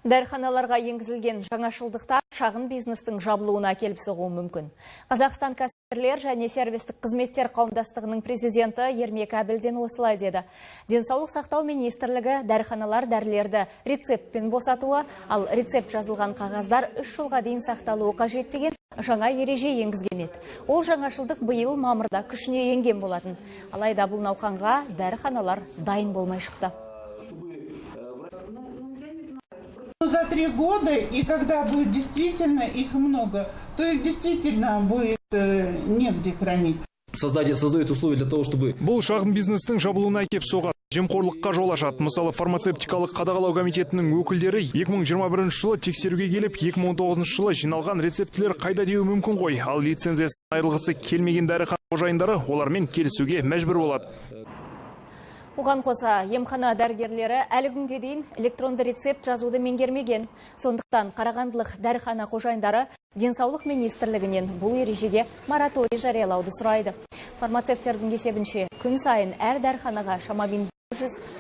Дәріханаларға енгізілген жаңашылдықтар шағын бизнестің жабылуына келіп соғуы мүмкін. Қазақстан кәсіпкерлер және сервистік қызметтер қауымдастығының президенті Ермек Әбілден осылай деді. Денсаулық сақтау министрлігі дәріханалар дәрілерді рецептпен босатуы, ал рецепт жазылған қағаздар 3 жылға дейін сақталуы қажет деген жаңа ереже енгізген еді. Ол жаңашылдық биыл мамырда күшіне енген болатын. Алайда бұл науқанға дәріханалар дайын болмай шықты. За 3 года, и когда будет действительно их много, то их действительно будет негде хранить. Создают условия для того, чтобы... Бұл шағын бизнестің жабылуына әкеп соғады. Жемқорлыққа жол ашады. Мысалы, фармацевтикалық қадағалау комитетінің өкілдері 2021 жылы тексеруге келіп, 2019 жылы жиналған рецептілер қайда деуі мүмкін ғой. Ал лицензиясынан айырылғысы келмеген дәріхана қожайындары олармен келісуге мәжбүр болады. Оған қоса, емхана дәрігерлері әлі күнге дейін электронды рецепт жазуды меңгермеген. Сондықтан қарағандылық дәріхана қожайындары денсаулық министрлігінен бұл ережеге мораторий жариялауды сұрайды. Фармацевтердің есебінше күн сайын әр дәріханаға шамамен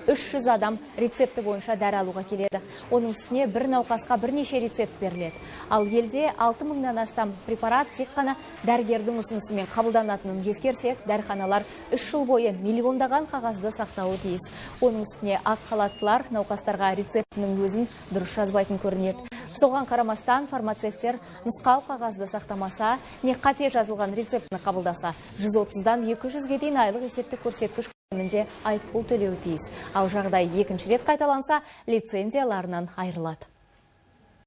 300 адам рецепті бойынша дәрі алуға келеді. Оның үстіне бір науқасқа бірнеше рецепт беріледі. Ал елде 6000-нан астам препарат тек қана дәрігердің ұсынысымен қабылданатынын ескерсек, дәріханалар 3 жыл бойы миллиондаған қағазды сақтауы тиіс. Оның үстіне ақ халаттылар науқастарға рецептінің өзін дұрыс жазбайтын көрінеді. Соған қарамастан фармацевтер нұсқау қағазды сақтамаса, не қате жазылған рецептіні қабылдаса, 130-дан 200-ге дейін айлық есептік көрсеткіш көлемінде айыппұл төлеуі тиіс. Ал жағдай екінші рет қайталанса, лицензияларынан айырылады.